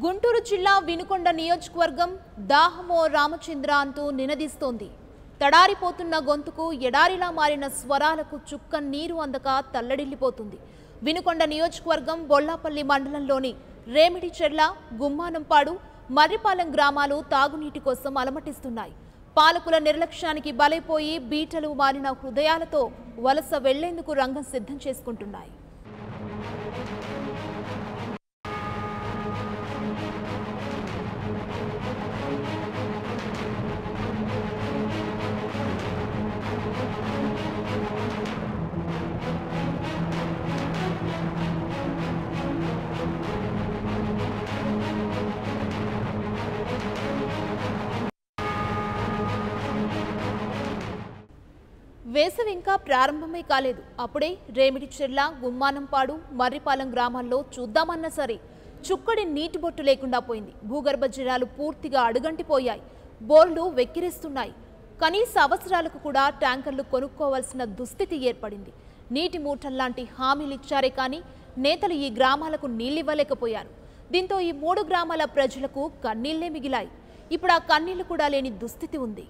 గుంటూరు జిల్లా వినుకొండ నియోజకవర్గం దాహమో రామచంద్ర అంటూ నినదిస్తోంది. తడారిపోతున్న గొంతుకు ఎడారిలా మారిన స్వరాలకు చుక్క నీరు అందక తల్లడిల్లిపోతుంది. వినుకొండ నియోజకవర్గం బొల్లాపల్లి మండలంలోని రేమిడిచెర్ల, గుమ్మానంపాడు, మర్రిపాలెం గ్రామాలు తాగునీటి కోసం అలమటిస్తున్నాయి. పాలకుల నిర్లక్ష్యానికి బలైపోయి బీటలు మారిన హృదయాలతో వలస వెళ్లేందుకు రంగం సిద్ధం చేసుకుంటున్నాయి. వేసవి ఇంకా ప్రారంభమే కాలేదు. అప్పుడే రేమిడిచెర్ల, గుమ్మానంపాడు, మర్రిపాలెం గ్రామాల్లో చూద్దామన్నా సరే చుక్కడి నీటి బొట్టు లేకుండా పోయింది. భూగర్భ జలాలు పూర్తిగా అడుగంటిపోయాయి. బోర్లు వెక్కిరిస్తున్నాయి. కనీస అవసరాలకు కూడా ట్యాంకర్లు కొనుక్కోవాల్సిన దుస్థితి ఏర్పడింది. నీటి మూటల్లాంటి హామీలు ఇచ్చారే కానీ నేతలు ఈ గ్రామాలకు నీళ్లివ్వలేకపోయారు. దీంతో ఈ 3 గ్రామాల ప్రజలకు కన్నీళ్లే మిగిలాయి. ఇప్పుడు ఆ కన్నీళ్లు కూడా లేని దుస్థితి ఉంది.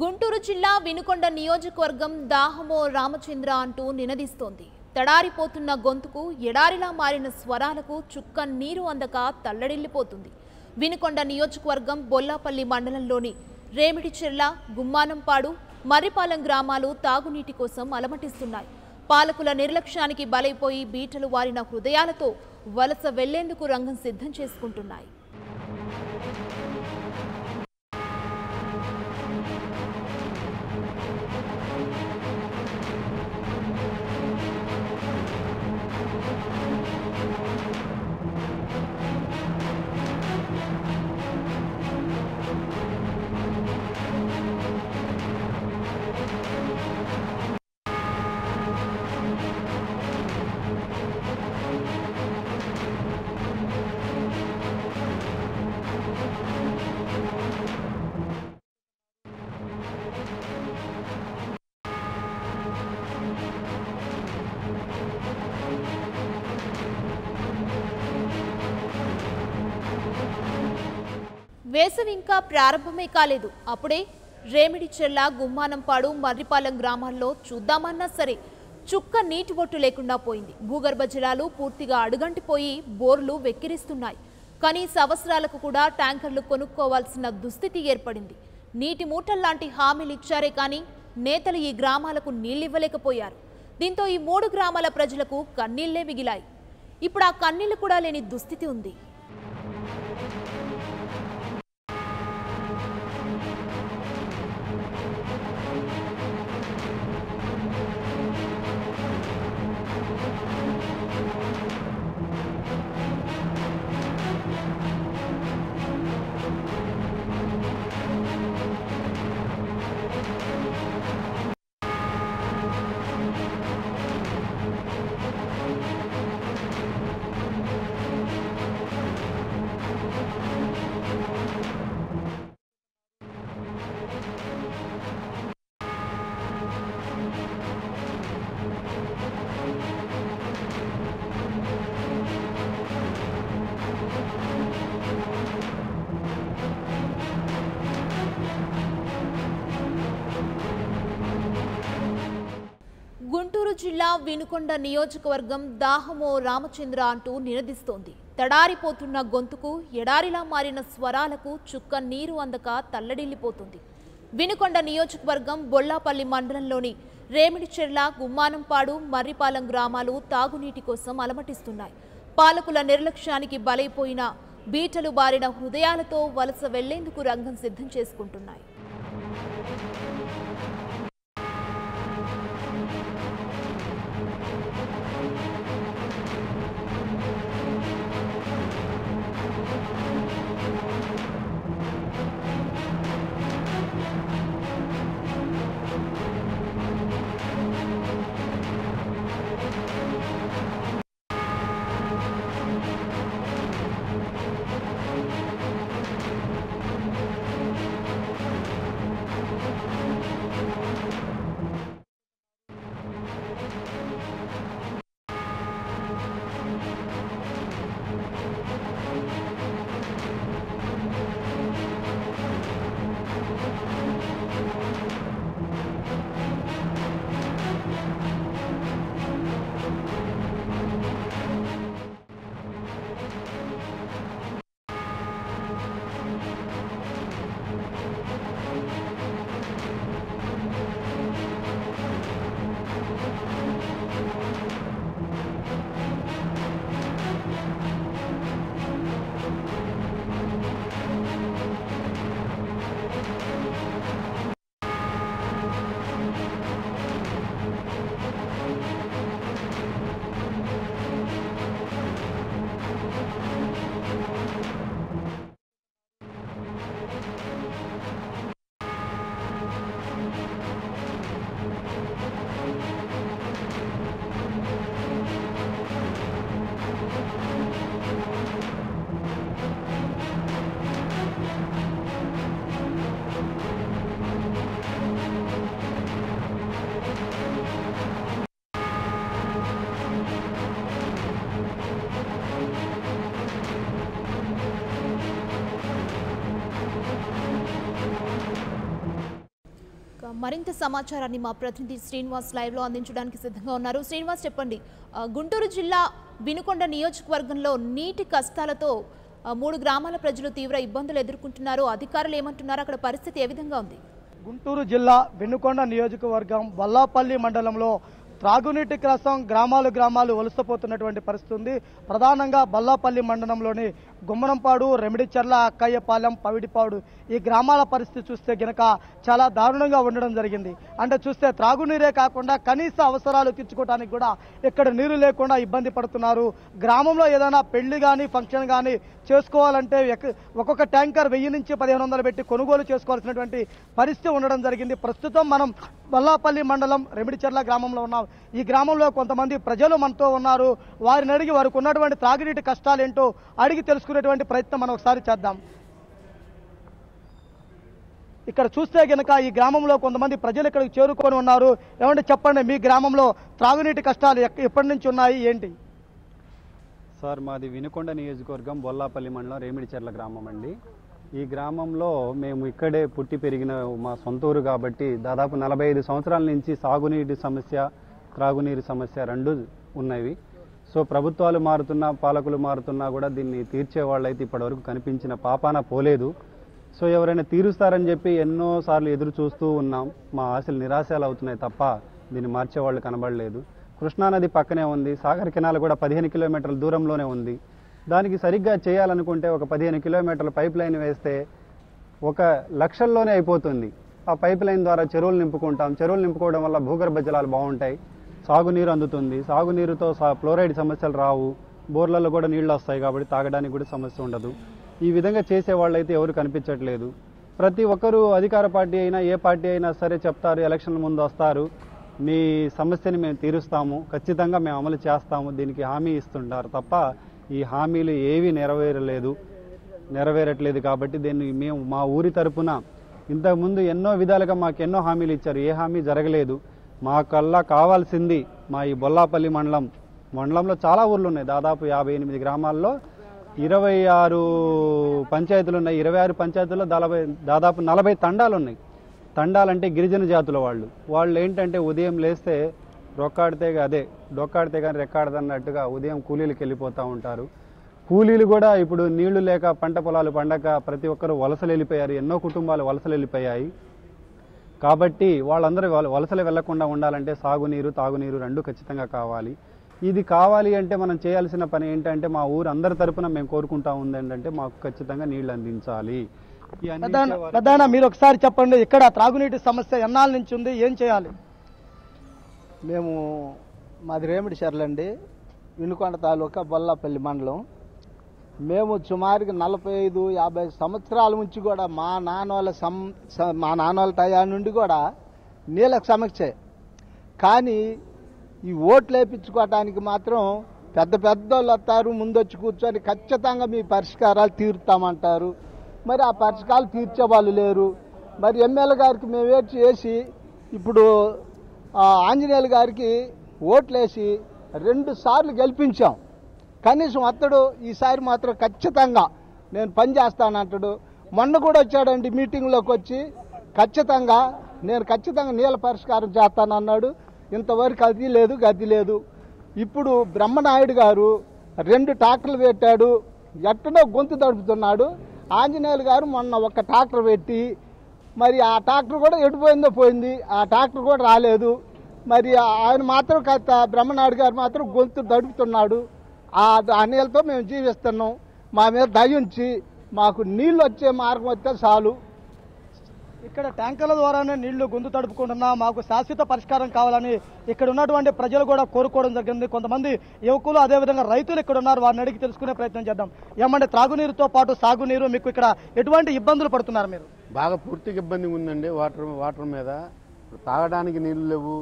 గుంటూరు జిల్లా వినుకొండ నియోజకవర్గం దాహమో రామచంద్ర అంటూ నినదిస్తోంది. తడారిపోతున్న గొంతుకు ఎడారిలా మారిన స్వరాలకు చుక్క నీరు అందక తల్లడిల్లిపోతుంది. వినుకొండ నియోజకవర్గం బొల్లాపల్లి మండలంలోని రేమిడిచెర్ల, గుమ్మానంపాడు, మర్రిపాలెం గ్రామాలు తాగునీటి కోసం అలమటిస్తున్నాయి. పాలకుల నిర్లక్ష్యానికి బలైపోయి బీటలు వారిన హృదయాలతో వలస వెళ్లేందుకు రంగం సిద్ధం చేసుకుంటున్నాయి. వేసవి ఇంకా ప్రారంభమే కాలేదు. అప్పుడే రేమిడిచెర్ల, గుమ్మానంపాడు, మర్రిపాలెం గ్రామాల్లో చూద్దామన్నా సరే చుక్క నీటి బొట్టు లేకుండా పోయింది. భూగర్భ జలాలు పూర్తిగా అడుగంటిపోయి బోర్లు వెక్కిరిస్తున్నాయి. కనీస అవసరాలకు కూడా ట్యాంకర్లు కొనుక్కోవాల్సిన దుస్థితి ఏర్పడింది. నీటి మూటల్లాంటి హామీలు ఇచ్చారే కానీ నేతలు ఈ గ్రామాలకు నీళ్లివ్వలేకపోయారు. దీంతో ఈ 3 గ్రామాల ప్రజలకు కన్నీళ్లే మిగిలాయి. ఇప్పుడు ఆ కన్నీళ్లు కూడా లేని దుస్థితి ఉంది. గుంటూరు జిల్లా వినుకొండ నియోజకవర్గం దాహమో రామచంద్ర అంటూ నినదిస్తోంది. తడారిపోతున్న గొంతుకు ఎడారిలా మారిన స్వరాలకు చుక్క నీరు అందక తల్లడిల్లిపోతుంది. వినుకొండ నియోజకవర్గం బొల్లాపల్లి మండలంలోని రేమిడిచెర్ల, గుమ్మానంపాడు, మర్రిపాలెం గ్రామాలు తాగునీటి కోసం అలమటిస్తున్నాయి. పాలకుల నిర్లక్ష్యానికి బలైపోయిన బీటలు బారిన హృదయాలతో వలస వెళ్లేందుకు రంగం సిద్ధం చేసుకుంటున్నాయి. మరింత సమాచారాన్ని మా ప్రతినిధి శ్రీనివాస్ లైవ్లో అందించడానికి సిద్ధంగా ఉన్నారు. శ్రీనివాస్, చెప్పండి. గుంటూరు జిల్లా వినుకొండ నియోజకవర్గంలో నీటి కష్టాలతో 3 గ్రామాల ప్రజలు తీవ్ర ఇబ్బందులు ఎదుర్కొంటున్నారు. అధికారులు ఏమంటున్నారు? అక్కడ పరిస్థితి ఏ విధంగా ఉంది? గుంటూరు జిల్లా వినుకొండ నియోజకవర్గం వల్లాపల్లి మండలంలో త్రాగునీటి కోసం గ్రామాలు వలసపోతున్నటువంటి పరిస్థితి ఉంది. ప్రధానంగా బల్లాపల్లి మండలంలోని గుమ్మనంపాడు, రెమిడిచెర్ల, అక్కయ్యపాలెం, పవిడిపాడు ఈ గ్రామాల పరిస్థితి చూస్తే గనక చాలా దారుణంగా ఉండడం జరిగింది. అంటే చూస్తే త్రాగునీరే కాకుండా కనీస అవసరాలు తీర్చుకోవడానికి కూడా ఇక్కడ నీరు లేకుండా ఇబ్బంది పడుతున్నారు. గ్రామంలో ఏదైనా పెళ్లి కానీ ఫంక్షన్ కానీ చేసుకోవాలంటే ఒక్కొక్క ట్యాంకర్ 1000 నుంచి 1500 పెట్టి కొనుగోలు చేసుకోవాల్సినటువంటి పరిస్థితి ఉండడం జరిగింది. ప్రస్తుతం మనం బల్లాపల్లి మండలం రెమిడిచెర్ల గ్రామంలో ఉన్నాం. ఈ గ్రామంలో కొంతమంది ప్రజలు మనతో ఉన్నారు. వారిని అడిగి వారికి ఉన్నటువంటి త్రాగునీటి కష్టాలు ఏంటో అడిగి తెలుసుకునేటువంటి ప్రయత్నం మనం ఒకసారి చేద్దాం. ఇక్కడ చూస్తే గనక ఈ గ్రామంలో కొంతమంది ప్రజలు ఇక్కడికి చేరుకొని ఉన్నారు. ఏమంటే చెప్పండి, మీ గ్రామంలో త్రాగునీటి కష్టాలు ఎప్పటి నుంచి ఉన్నాయి, ఏంటి? సార్, మాది వినుకొండ నియోజకవర్గం బొల్లాపల్లి మండలం రేమిడిచెర్ల గ్రామం అండి. ఈ గ్రామంలో మేము ఇక్కడే పుట్టి పెరిగిన మా సొంతూరు కాబట్టి దాదాపు 45 సంవత్సరాల నుంచి సాగునీటి సమస్య, త్రాగునీరు సమస్య రెండు ఉన్నవి. సో ప్రభుత్వాలు మారుతున్నా, పాలకులు మారుతున్నా కూడా దీన్ని తీర్చే వాళ్ళైతే ఇప్పటివరకు కనిపించిన పాపాన పోలేదు. సో ఎవరైనా తీరుస్తారని చెప్పి ఎన్నోసార్లు ఎదురు చూస్తూ ఉన్నాం. మా ఆశలు నిరాశలు అవుతున్నాయి తప్ప దీన్ని మార్చేవాళ్ళు కనబడలేదు. కృష్ణానది పక్కనే ఉంది. సాగర్ కెనాల్ కూడా 15 కిలోమీటర్ల దూరంలోనే ఉంది. దానికి సరిగ్గా చేయాలనుకుంటే ఒక 15 కిలోమీటర్ల పైప్ లైన్ వేస్తే 1 లక్షల్లోనే అయిపోతుంది. ఆ పైప్ లైన్ ద్వారా చెరువులు నింపుకుంటాం. చెరువులు నింపుకోవడం వల్ల భూగర్భ జలాలు బాగుంటాయి, సాగునీరు అందుతుంది. సాగునీరుతో ఫ్లోరైడ్ సమస్యలు రావు. బోర్లలో కూడా నీళ్లు వస్తాయి కాబట్టి తాగడానికి కూడా సమస్య ఉండదు. ఈ విధంగా చేసే వాళ్ళైతే ఎవరు కనిపించట్లేదు. ప్రతి ఒక్కరూ అధికార పార్టీ అయినా ఏ పార్టీ అయినా సరే చెప్తారు, ఎలక్షన్ల ముందు వస్తారు, మీ సమస్యని మేము తీరుస్తాము, ఖచ్చితంగా మేము అమలు చేస్తాము, దీనికి హామీ ఇస్తుంటారు తప్ప ఈ హామీలు ఏవి నెరవేరట్లేదు. కాబట్టి దీన్ని మేము మా ఊరి తరపున ఇంతకుముందు ఎన్నో విధాలుగా మాకు ఎన్నో హామీలు ఇచ్చారు, ఏ హామీ జరగలేదు. మాకల్లా కావాల్సింది మా ఈ బొల్లాపల్లి మండలంలో చాలా ఊర్లు ఉన్నాయి. దాదాపు 58 గ్రామాల్లో 26 పంచాయతీలు ఉన్నాయి. 26 పంచాయతీల్లో దాదాపు 40 తండాలు ఉన్నాయి. తండాలంటే గిరిజన జాతుల వాళ్ళు ఏంటంటే ఉదయం లేస్తే డొక్కాడితే కానీ రెక్కాడదన్నట్టుగా ఉదయం కూలీలకు వెళ్ళిపోతూ ఉంటారు. కూలీలు కూడా ఇప్పుడు నీళ్లు లేక పంట పొలాలు పండక ప్రతి ఒక్కరు వలసలు వెళ్ళిపోయారు. ఎన్నో కుటుంబాలు వలసలు వెళ్ళిపోయాయి. కాబట్టి వాళ్ళందరూ వలసలు వెళ్లకుండా ఉండాలంటే సాగునీరు, తాగునీరు రెండు ఖచ్చితంగా కావాలి. ఇది కావాలి అంటే మనం చేయాల్సిన పని ఏంటంటే మా ఊరు అందరి తరపున మేము కోరుకుంటా ఉంది ఏంటంటే మాకు ఖచ్చితంగా నీళ్లు అందించాలి. ప్రధాన మీరు ఒకసారి చెప్పండి, ఇక్కడ త్రాగునీటి సమస్య ఎన్నాళ్ళ నుంచి ఉంది, ఏం చేయాలి? మాది రేమిడిచెర్ల అండి, వినుకొండ తాలూకా బొల్లాపల్లి మండలం. మేము సుమారుగా 45-50 సంవత్సరాల నుంచి కూడా మా నాన్నోళ్ళ తయా నుండి కూడా నీళ్ళకు సమస్య. కానీ ఈ ఓట్లు వేయించుకోవటానికి మాత్రం పెద్ద వాళ్ళు వస్తారు, ముందొచ్చి కూర్చొని ఖచ్చితంగా మీ పరిష్కారాలు తీరుతామంటారు. మరి ఆ పరిష్కారాలు తీర్చే వాళ్ళు లేరు. మరి ఎమ్మెల్యే గారికి మేము వేచి చేసి ఇప్పుడు ఆంజనేయులు గారికి ఓట్లేసి 2 సార్లు గెలిపించాం. కనీసం అతడు ఈసారి మాత్రం ఖచ్చితంగా నేను పని చేస్తానంటాడు. మొన్న కూడా వచ్చాడండి మీటింగ్లోకి వచ్చి నేను ఖచ్చితంగా నీళ్ళ పరిష్కారం చేస్తానన్నాడు. ఇంతవరకు అది లేదు గది లేదు. ఇప్పుడు బ్రహ్మనాయుడు గారు 2 ట్రాక్టర్లు పెట్టాడు, ఎట్టడో గొంతు తడుపుతున్నాడు. ఆంజనేయులు గారు మొన్న 1 ట్రాక్టర్ పెట్టి మరి ఆ ట్రాక్టర్ కూడా ఎటుపోయిందో పోయింది, ఆ ట్రాక్టర్ కూడా రాలేదు. మరి ఆయన మాత్రం బ్రహ్మనాయుడు గారు మాత్రం గొంతు తడుపుతున్నాడు. ఆ నీళ్ళతో మేము జీవిస్తున్నాం. మా మీద దయ ఉంచి మాకు నీళ్ళు వచ్చే మార్గం వస్తే చాలు. ఇక్కడ ట్యాంకర్ల ద్వారానే నీళ్లు గొంతు తడుపుకుంటున్నా, మాకు శాశ్వత పరిష్కారం కావాలని ఇక్కడ ఉన్నటువంటి ప్రజలు కూడా కోరుకోవడం జరిగింది. కొంతమంది యువకులు, అదేవిధంగా రైతులు ఇక్కడ ఉన్నారు, వారిని అడిగి తెలుసుకునే ప్రయత్నం చేద్దాం. ఏమంటే త్రాగునీరుతో పాటు సాగునీరు మీకు ఇక్కడ ఎటువంటి ఇబ్బందులు పడుతున్నారు మీరు? బాగా పూర్తిగా ఇబ్బంది ఉందండి. వాటర్ మీద తాగడానికి నీళ్లు లేవు.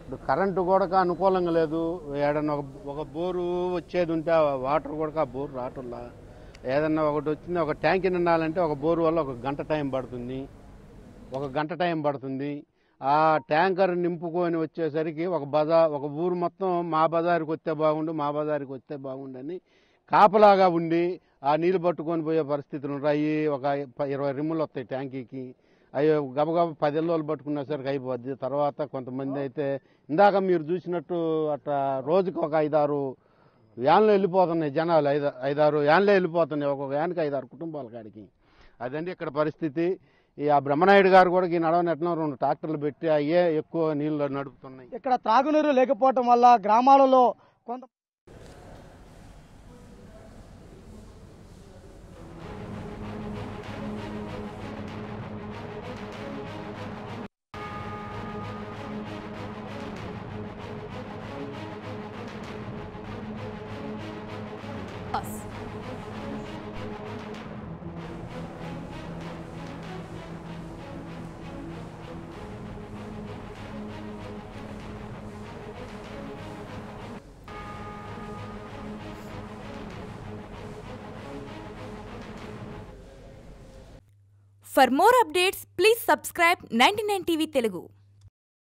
ఇప్పుడు కరెంటు కూడా అనుకూలంగా లేదు. ఏదన్నా ఒక బోరు వచ్చేది ఉంటే వాటర్ కూడా ఆ బోరు రావట్లా. ఏదన్నా ఒకటి వచ్చింది, ఒక ట్యాంక్ నిండాలంటే ఒక బోరు వల్ల 1 గంట టైం పడుతుంది. 1 గంట టైం పడుతుంది. ఆ ట్యాంకర్ నింపుకొని వచ్చేసరికి ఒక ఊరు మొత్తం మా బజారుకి వస్తే బాగుండు అని కాపలాగా ఉండి ఆ నీళ్లు పట్టుకొని పోయే పరిస్థితులు ఉన్నాయి. ఒక 20 రిమ్ములు వస్తాయి ట్యాంకీకి. అవి గబగబ 10 రోజులు పట్టుకునేసరికి అయిపోద్ది. తర్వాత కొంతమంది అయితే ఇందాక మీరు చూసినట్టు అట్లా రోజుకి ఒక 5-6 వ్యాన్లు వెళ్ళిపోతున్నాయి. జనాలు 5-6 వ్యాన్లే వెళ్ళిపోతున్నాయి. ఒక్కొక్క వ్యాన్కి 5-6 కుటుంబాల కాడికి. అదండి ఇక్కడ పరిస్థితి. ఆ బ్రహ్మనాయుడు గారు కూడా ఈ నడవనెట్టిన 2 ట్రాక్టర్లు పెట్టి అయ్యే ఎక్కువ నీళ్లు నడుపుతున్నాయి. ఇక్కడ త్రాగునీరు లేకపోవటం వల్ల గ్రామాలలో కొంత For more updates, please subscribe 99 TV Telugu.